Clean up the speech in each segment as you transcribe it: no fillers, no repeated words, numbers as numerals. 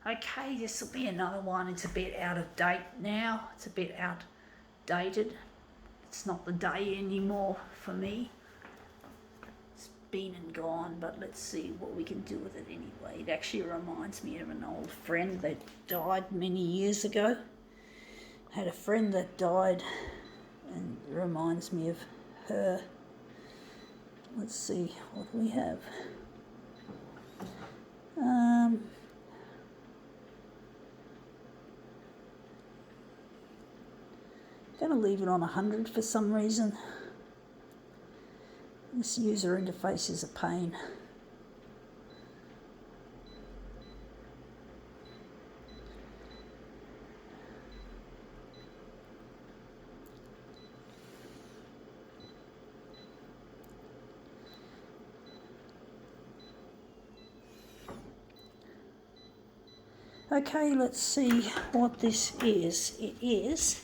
Okay, this will be another one. It's a bit out of date now. It's a bit outdated. It's not the day anymore for me. It's been and gone, but let's see what we can do with it anyway. It actually reminds me of an old friend that died many years ago. I had a friend that died and it reminds me of her. Let's see what we have. I'm going to leave it on 100 for some reason. This user interface is a pain. Okay, let's see what this is. It is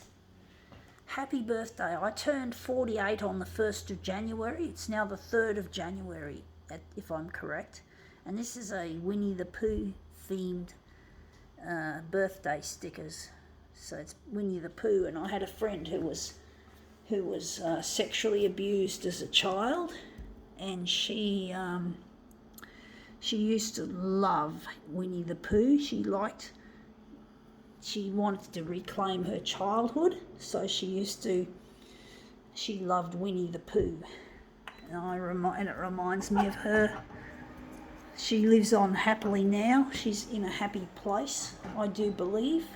happy birthday. I turned 48 on the 1st of January. It's now the 3rd of January, if I'm correct. And this is a Winnie the Pooh themed birthday stickers. So it's Winnie the Pooh, and I had a friend who was sexually abused as a child, and she used to love Winnie the Pooh. She wanted to reclaim her childhood, so she loved Winnie the Pooh. And it reminds me of her. She lives on happily now. She's in a happy place, I do believe.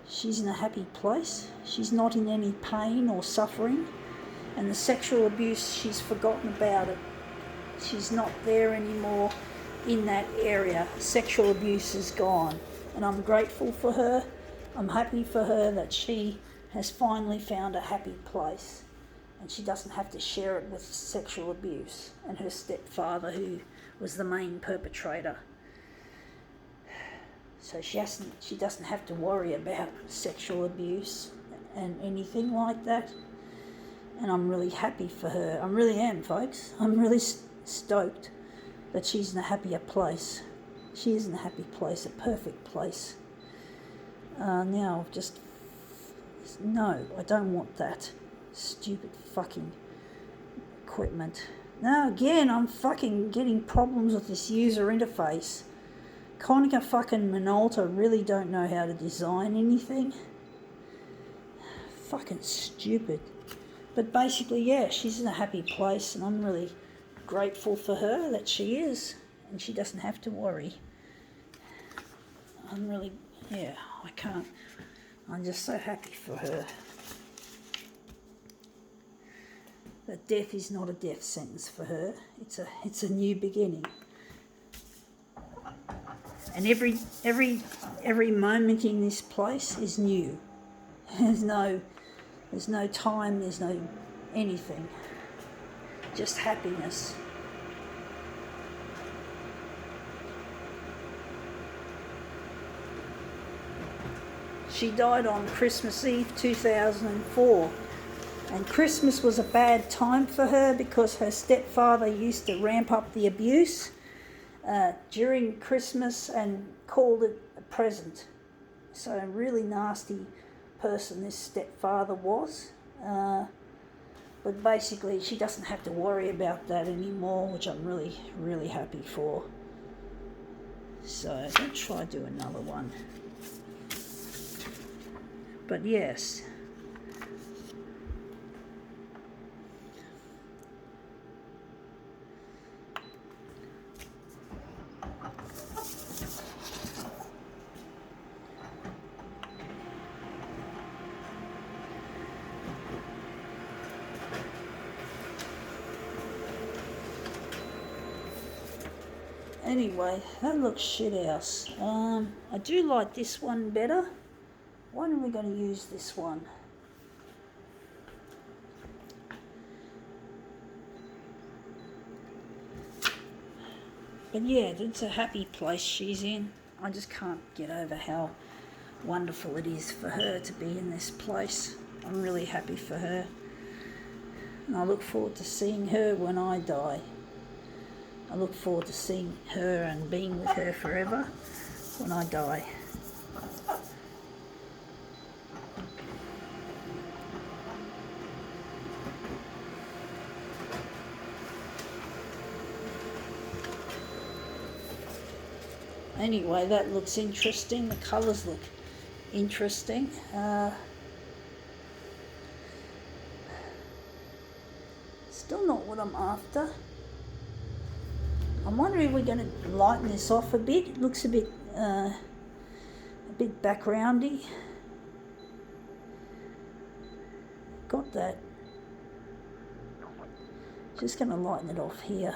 She's in a happy place. She's not in any pain or suffering. And the sexual abuse, she's forgotten about it. She's not there anymore in that area. Sexual abuse is gone. And I'm grateful for her. I'm happy for her that she has finally found a happy place. And she doesn't have to share it with sexual abuse and her stepfather, who was the main perpetrator. So she doesn't have to worry about sexual abuse and anything like that. And I'm really happy for her. I really am, folks. I'm really stoked that she's in a happier place. She is in a happy place, a perfect place. Now, no, I don't want that stupid fucking equipment. Now, again, I'm fucking getting problems with this user interface. Konica fucking Minolta really don't know how to design anything. Fucking stupid. But basically, yeah, she's in a happy place, and I'm really grateful for her that she is, and she doesn't have to worry. I'm just so happy for her. That death is not a death sentence for her. It's a new beginning. And every moment in this place is new. There's no time, there's no anything. Just happiness. She died on Christmas Eve 2004. And Christmas was a bad time for her because her stepfather used to ramp up the abuse during Christmas and called it a present. So a really nasty person this stepfather was. But basically she doesn't have to worry about that anymore, which I'm really, really happy for. So let's try to do another one. But yes. Anyway, that looks shit house. I do like this one better. When are we going to use this one? But yeah, it's a happy place she's in. I just can't get over how wonderful it is for her to be in this place. I'm really happy for her. And I look forward to seeing her when I die. I look forward to seeing her and being with her forever. when I die. Anyway, that looks interesting. The colours look interesting. Still not what I'm after. I'm wondering if we're going to lighten this off a bit. It looks a bit backgroundy. Got that. Just going to lighten it off here.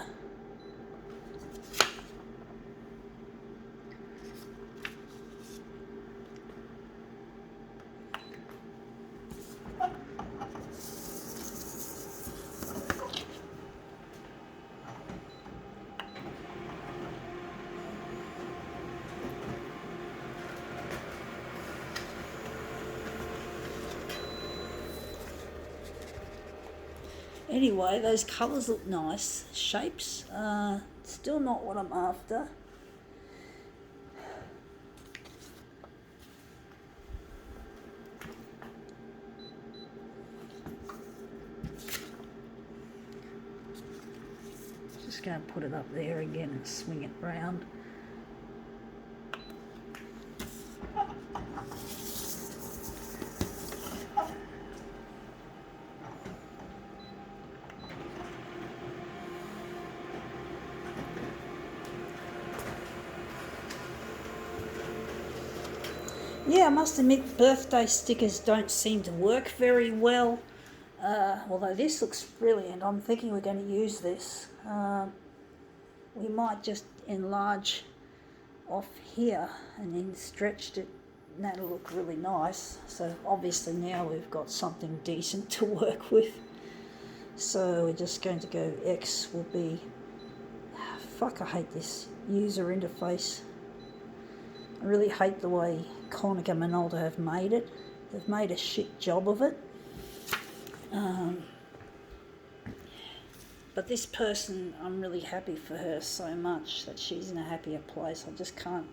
Anyway, those colours look nice. Shapes, still not what I'm after. Just going to put it up there again and swing it round. Yeah, I must admit birthday stickers don't seem to work very well, although this looks brilliant. I'm thinking we're going to use this. We might just enlarge off here and then stretched it, and that'll look really nice. So obviously now we've got something decent to work with. So we're just going to go X will be, fuck, I hate this user interface. I really hate the way Konica Minolta have made it. They've made a shit job of it. But this person, I'm really happy for her so much that she's in a happier place. I just can't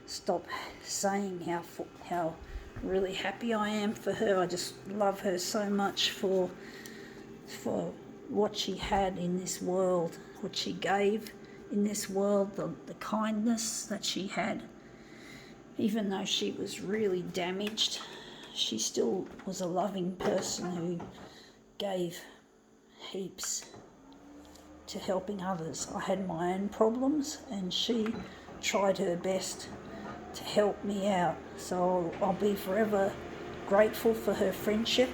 stop saying how really happy I am for her. I just love her so much for what she had in this world, what she gave in this world, the kindness that she had. Even though she was really damaged, she still was a loving person who gave heaps to helping others. I had my own problems and she tried her best to help me out. So I'll be forever grateful for her friendship,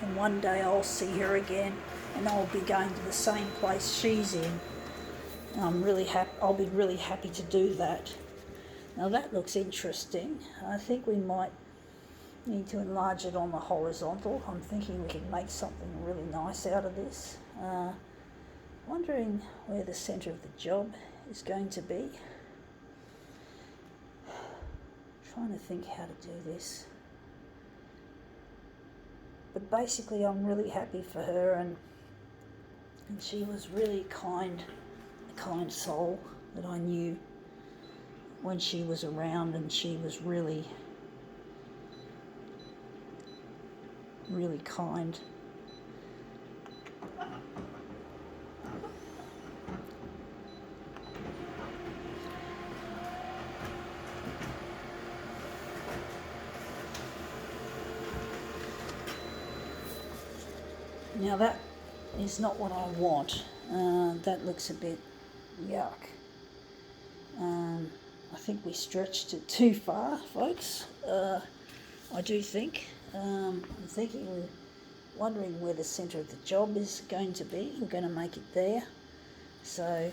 and one day I'll see her again and I'll be going to the same place she's in. And I'm really happy. I'll be really happy to do that. Now that looks interesting. I think we might need to enlarge it on the horizontal. I'm thinking we can make something really nice out of this. Wondering where the centre of the job is going to be. Trying to think how to do this. But basically I'm really happy for her, and she was really a kind soul that I knew when she was around, and she was really, really kind. Now that is not what I want. That looks a bit yuck. I think we stretched it too far, folks. I do think. I'm wondering where the centre of the job is going to be. We're going to make it there. So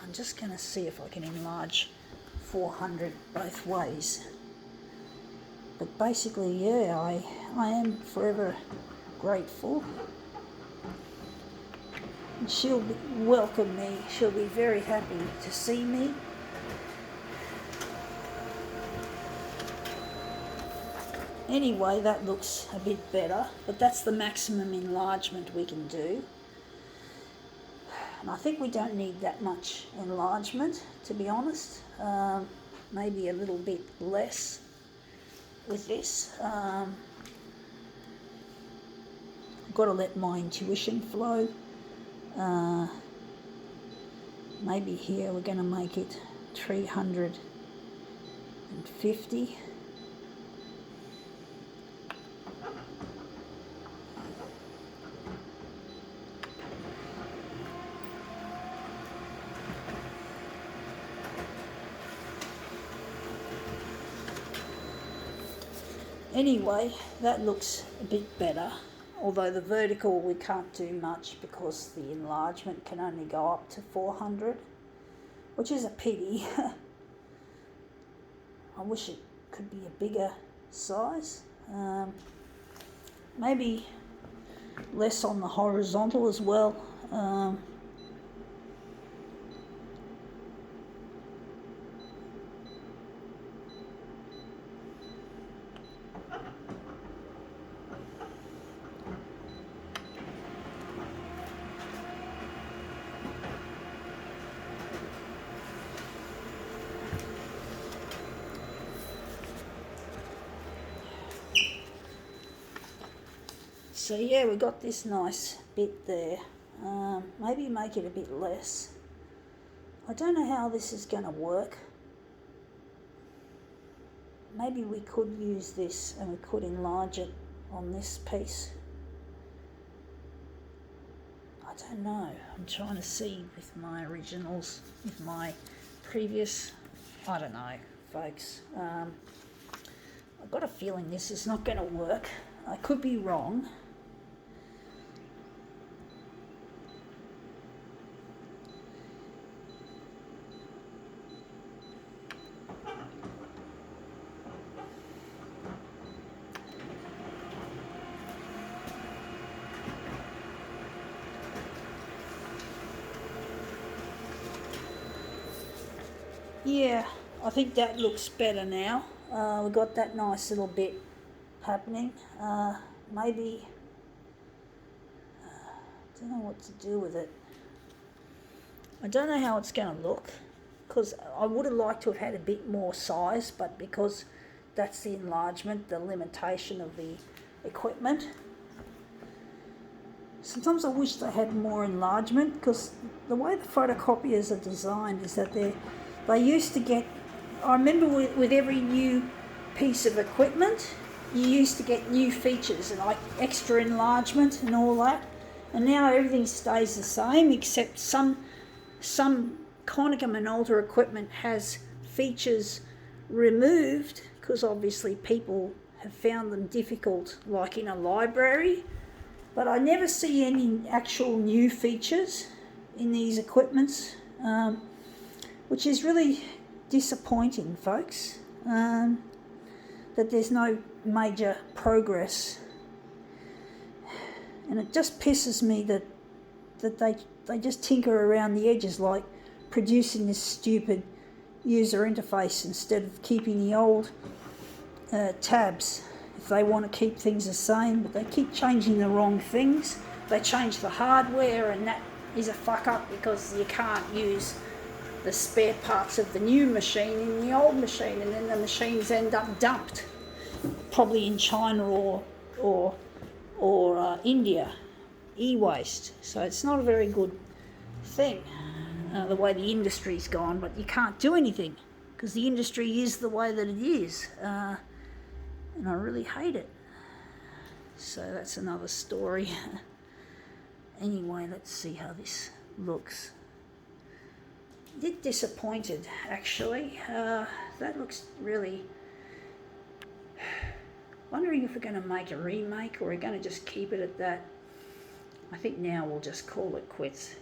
I'm just going to see if I can enlarge 400 both ways. But basically, yeah, I am forever grateful. And she'll welcome me. She'll be very happy to see me. Anyway, that looks a bit better, but that's the maximum enlargement we can do. And I think we don't need that much enlargement, to be honest. maybe a little bit less with this. I've got to let my intuition flow. Maybe here we're going to make it 350. Anyway, that looks a bit better, although the vertical we can't do much because the enlargement can only go up to 400, which is a pity. I wish it could be a bigger size. Maybe less on the horizontal as well. So yeah, we got this nice bit there. Maybe make it a bit less. I don't know how this is going to work. Maybe we could use this and we could enlarge it on this piece. I don't know. I'm trying to see with my originals, with my previous, I don't know, folks. I've got a feeling this is not going to work. I could be wrong. Yeah, I think that looks better now. We've got that nice little bit happening. Maybe, I don't know what to do with it. I don't know how it's going to look, because I would have liked to have had a bit more size, but because that's the enlargement, the limitation of the equipment. Sometimes I wish they had more enlargement, because the way the photocopiers are designed is that they used to get, I remember with every new piece of equipment, you used to get new features and like extra enlargement and all that. And now everything stays the same, except some Konica Minolta equipment has features removed, because obviously people have found them difficult, like in a library. But I never see any actual new features in these equipments, which is really disappointing, folks, that there's no major progress. And it just pisses me that they just tinker around the edges, like producing this stupid user interface instead of keeping the old tabs. If they want to keep things the same, but they keep changing the wrong things. They change the hardware, and that is a fuck up, because you can't use the spare parts of the new machine in the old machine, and then the machines end up dumped, probably in China or India, e-waste. So it's not a very good thing, the way the industry's gone, but you can't do anything because the industry is the way that it is, and I really hate it. So that's another story. Anyway, let's see how this looks. A bit disappointed, actually. That looks really... Wondering if we're going to make a remake or we're going to just keep it at that. I think now we'll just call it quits.